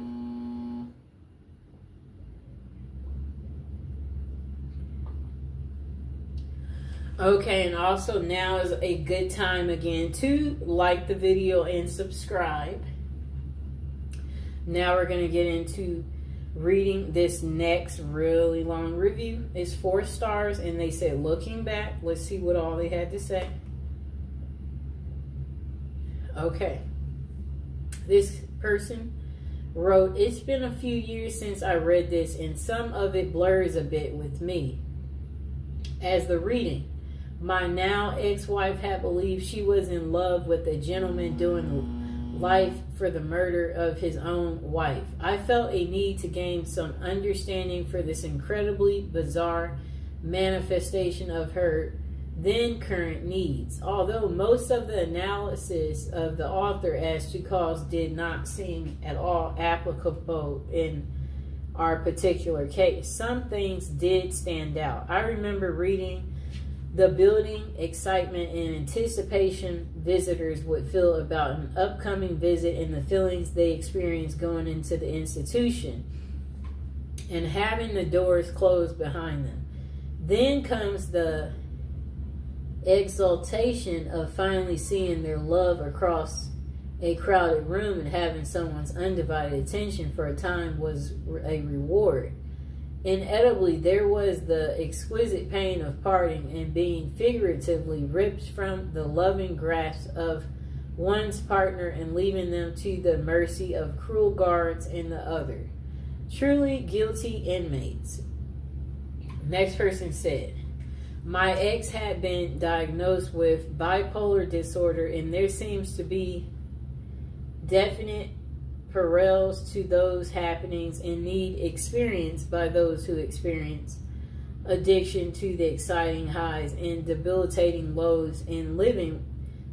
Okay, and also now is a good time again to like the video and subscribe. Now we're going to get into reading this next really long review. It's 4 stars, and they said, looking back, let's see what all they had to say. Okay. This person wrote, "It's been a few years since I read this, and some of it blurs a bit with me. As the reading, my now ex-wife had believed she was in love with a gentleman doing life for the murder of his own wife. I felt a need to gain some understanding for this incredibly bizarre manifestation of her then current needs, although most of the analysis of the author as to cause did not seem at all applicable in our particular case. Some things did stand out. I remember reading the building excitement and anticipation visitors would feel about an upcoming visit and the feelings they experienced going into the institution and having the doors closed behind them. Then comes the exaltation of finally seeing their love across a crowded room, and having someone's undivided attention for a time was a reward. Inevitably, there was the exquisite pain of parting and being figuratively ripped from the loving grasp of one's partner and leaving them to the mercy of cruel guards and the other. Truly guilty inmates." Next person said, "My ex had been diagnosed with bipolar disorder, and there seems to be definite parallels to those happenings and need experienced by those who experience addiction to the exciting highs and debilitating lows in living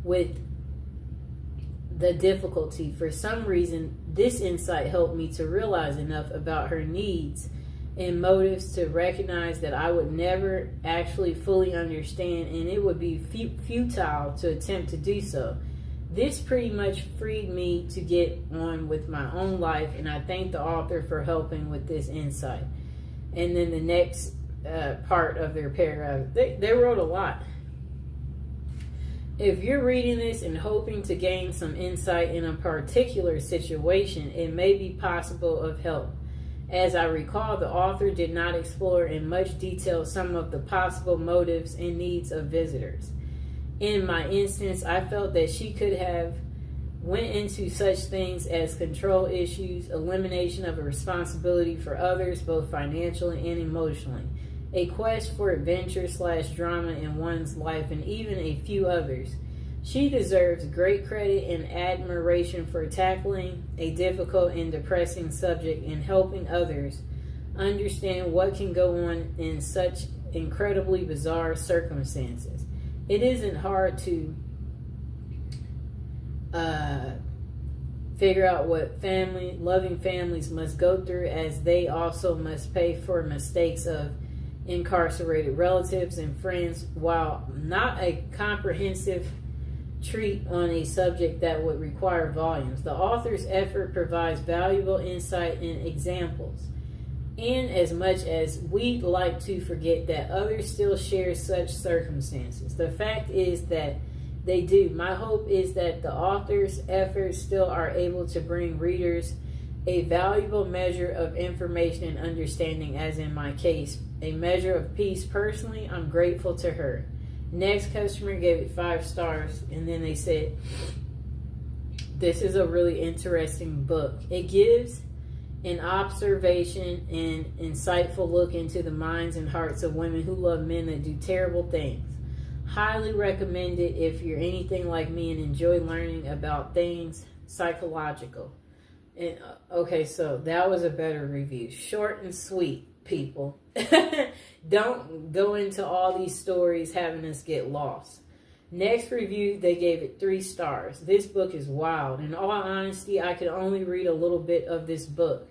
with the difficulty. For some reason, this insight helped me to realize enough about her needs and motives to recognize that I would never actually fully understand, and it would be futile to attempt to do so. This pretty much freed me to get on with my own life, and I thank the author for helping with this insight." And then the next part of their paragraph, they wrote a lot. If you're reading this and hoping to gain some insight in a particular situation, it may be possible of help. As I recall, the author did not explore in much detail some of the possible motives and needs of visitors. In my instance, I felt that she could have went into such things as control issues, elimination of a responsibility for others, both financially and emotionally, a quest for adventure/drama in one's life, and even a few others. She deserves great credit and admiration for tackling a difficult and depressing subject and helping others understand what can go on in such incredibly bizarre circumstances. It isn't hard to figure out what loving families must go through, as they also must pay for mistakes of incarcerated relatives and friends. While not a comprehensive treat on a subject that would require volumes, the author's effort provides valuable insight and examples. And as much as we'd like to forget that others still share such circumstances, the fact is that they do. My hope is that the author's efforts still are able to bring readers a valuable measure of information and understanding, as in my case, a measure of peace. Personally, I'm grateful to her. Next customer gave it 5 stars, and then they said, this is a really interesting book. It gives an observation and insightful look into the minds and hearts of women who love men that do terrible things. Highly recommend it if you're anything like me and enjoy learning about things psychological. And, okay, so that was a better review. Short and sweet, people. Don't go into all these stories having us get lost. Next review, they gave it 3 stars. This book is wild. In all honesty, I could only read a little bit of this book.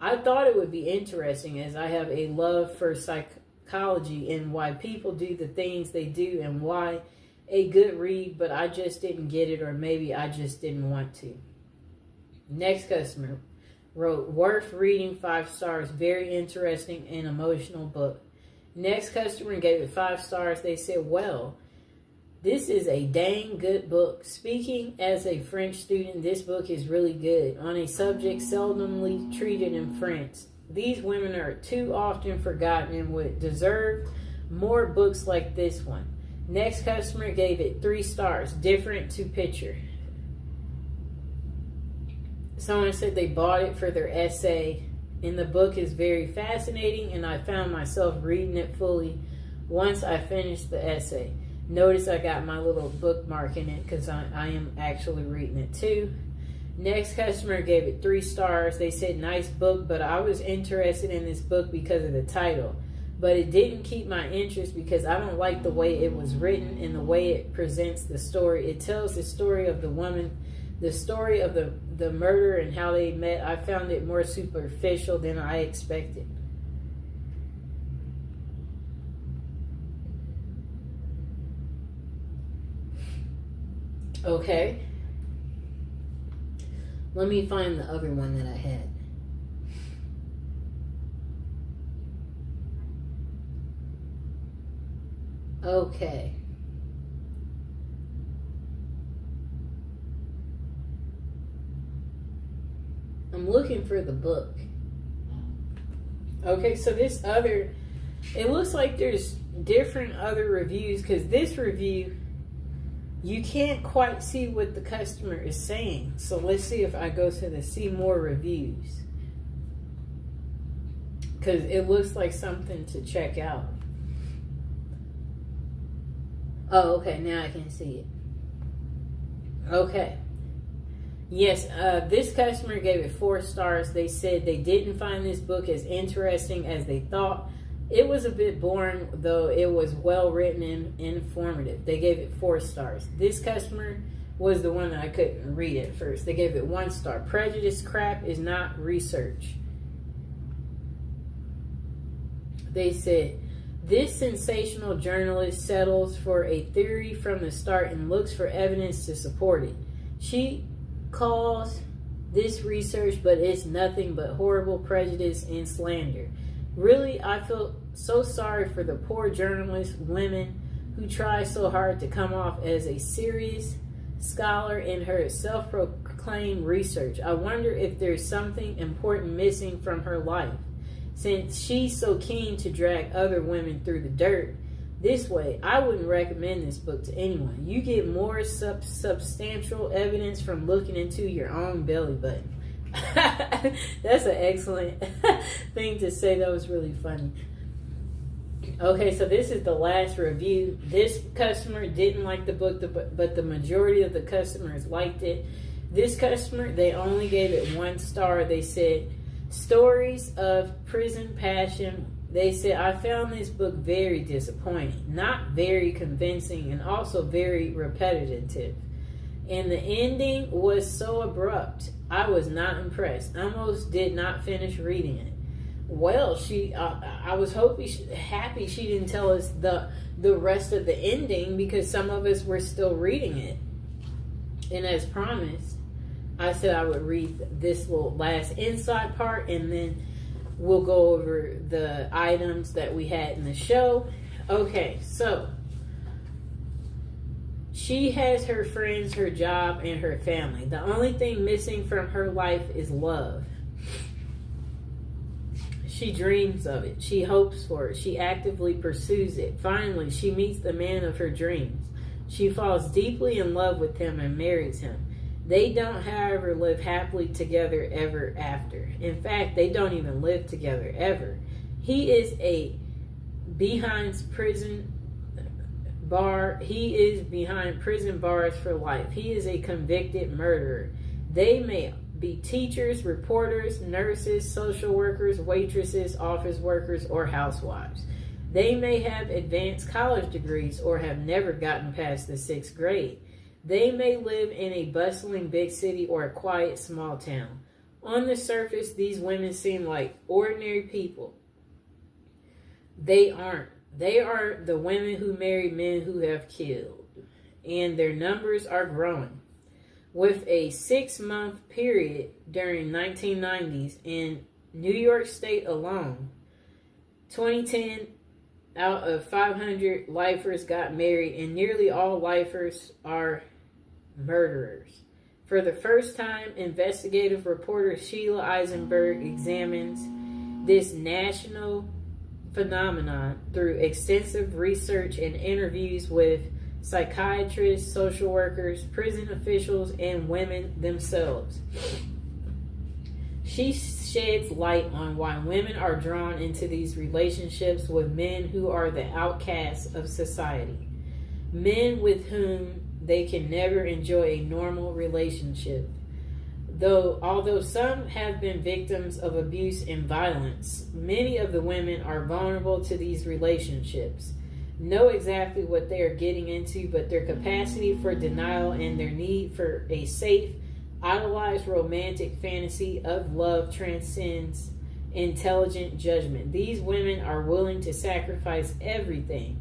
I thought it would be interesting, as I have a love for psychology and why people do the things they do and why a good read, but I just didn't get it, or maybe I just didn't want to. Next customer wrote, worth reading, 5 stars, very interesting and emotional book. Next customer gave it 5 stars. They said, well, this is a dang good book. Speaking as a French student, this book is really good on a subject seldomly treated in France. These women are too often forgotten and would deserve more books like this one. Next customer gave it 3 stars, different to picture. Someone said they bought it for their essay, and the book is very fascinating, and I found myself reading it fully once I finished the essay. Notice I got my little bookmark in it because I am actually reading it too. Next customer gave it 3 stars. They said, nice book, but I was interested in this book because of the title. But it didn't keep my interest because I don't like the way it was written and the way it presents the story. It tells the story of the woman, the story of the murder and how they met. I found it more superficial than I expected. Okay. Let me find the other one that I had. Okay. I'm looking for the book. Okay, so this other, it looks like there's different other reviews, because this review, you can't quite see what the customer is saying. So let's see if I go to the see more reviews, because it looks like something to check out. Oh, okay, now I can see it. Okay. Yes, this customer gave it 4 stars. They said they didn't find this book as interesting as they thought. It was a bit boring, though it was well written and informative. They gave it 4 stars. This customer was the one that I couldn't read at first. They gave it 1 star. Prejudice crap is not research. They said, this sensational journalist settles for a theory from the start and looks for evidence to support it. She calls this research, but it's nothing but horrible prejudice and slander. Really, I feel so sorry for the poor journalist women who try so hard to come off as a serious scholar in her self-proclaimed research. I wonder if there's something important missing from her life, since she's so keen to drag other women through the dirt this way. I wouldn't recommend this book to anyone. You get more substantial evidence from looking into your own belly button. That's an excellent thing to say. That was really funny. Okay, so this is the last review. This customer didn't like the book, but the majority of the customers liked it. This customer, they only gave it 1 star. They said, stories of prison passion. They said, I found this book very disappointing, not very convincing, and also very repetitive. And the ending was so abrupt. I was not impressed. I almost did not finish reading it. Well, I was happy she didn't tell us the rest of the ending, because some of us were still reading it. And as promised, I said I would read this little last inside part, and then we'll go over the items that we had in the show. Okay, so she has her friends, her job, and her family. The only thing missing from her life is love. She dreams of it. She hopes for it. She actively pursues it. Finally, she meets the man of her dreams. She falls deeply in love with him and marries him. They don't, however, live happily together ever after. In fact, they don't even live together ever. He is behind prison bars for life. He is a convicted murderer. They may be teachers, reporters, nurses, social workers, waitresses, office workers, or housewives. They may have advanced college degrees or have never gotten past the 6th grade. They may live in a bustling big city or a quiet small town. On the surface, these women seem like ordinary people. They aren't. They are the women who marry men who have killed, and their numbers are growing. With a 6-month period during 1990s in New York State alone, 2010 out of 500 lifers got married, and nearly all lifers are murderers. For the first time, investigative reporter Sheila Eisenberg examines this national phenomenon through extensive research and interviews with psychiatrists, social workers, prison officials, and women themselves. She sheds light on why women are drawn into these relationships with men who are the outcasts of society, men with whom they can never enjoy a normal relationship. Although some have been victims of abuse and violence, many of the women are vulnerable to these relationships, know exactly what they are getting into, but their capacity for denial and their need for a safe, idolized romantic fantasy of love transcends intelligent judgment. These women are willing to sacrifice everything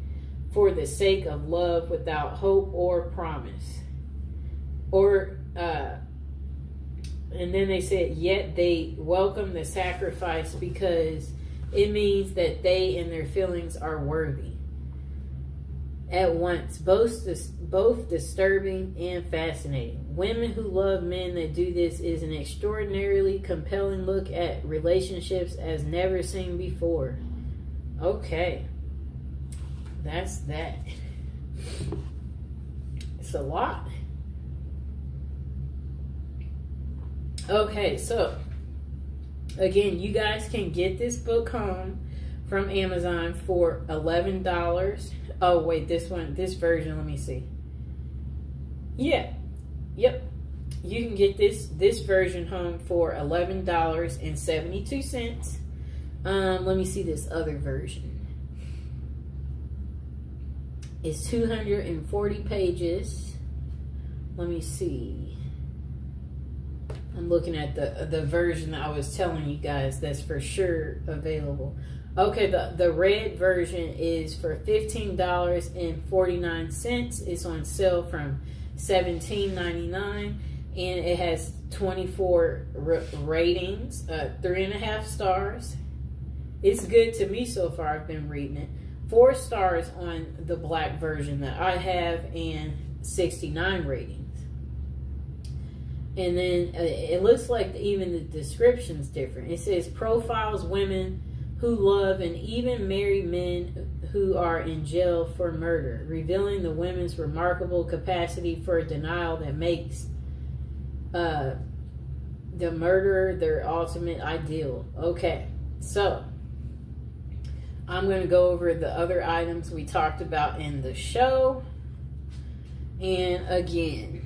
for the sake of love without hope or promise. And then they said, yet they welcome the sacrifice because it means that they and their feelings are worthy. At once, both disturbing and fascinating. Women who love men that do this is an extraordinarily compelling look at relationships as never seen before. Okay. That's that. It's a lot. Okay, so again, you guys can get this book home from Amazon for $11. Oh wait, this version, let me see. Yep. You can get this version home for $11.72. Let me see this other version. It's 240 pages. Let me see. I'm looking at the version that I was telling you guys that's for sure available. Okay, the red version is for $15.49. It's on sale from $17.99, and it has 24 ratings, 3.5 stars. It's good to me so far. I've been reading it. 4 stars on the black version that I have, and 69 ratings. And then it looks like even the description's different. It says profiles women who love and even marry men who are in jail for murder, revealing the women's remarkable capacity for denial that makes the murderer their ultimate ideal. Okay, so I'm going to go over the other items we talked about in the show. And again,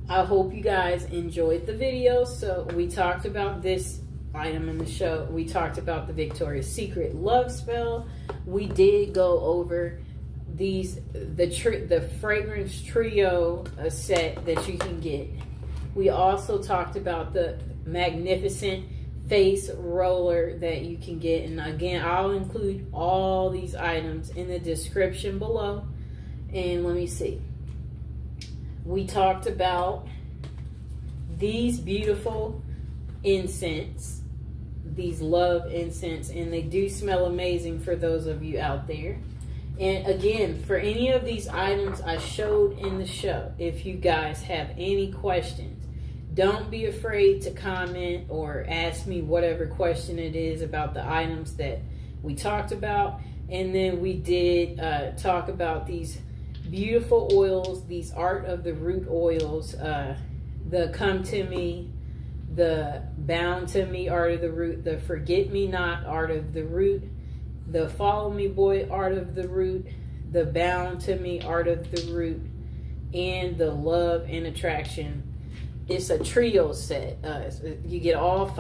I hope you guys enjoyed the video. So we talked about this item in the show. We talked about the Victoria's Secret love spell. We did go over the fragrance trio set that you can get. We also talked about the magnificent face roller that you can get, and again, I'll include all these items in the description below. And let me see, we talked about these beautiful incense these love incense, and they do smell amazing for those of you out there. And again, for any of these items I showed in the show, if you guys have any questions, don't be afraid to comment or ask me whatever question it is about the items that we talked about. And then we did talk about these beautiful oils, these Art of the Root oils, the Come to Me, the Bound to Me Art of the Root, the Forget Me Not Art of the Root, the Follow Me Boy Art of the Root, the Bound to Me Art of the Root, and the Love and Attraction. It's a trio set. You get all 5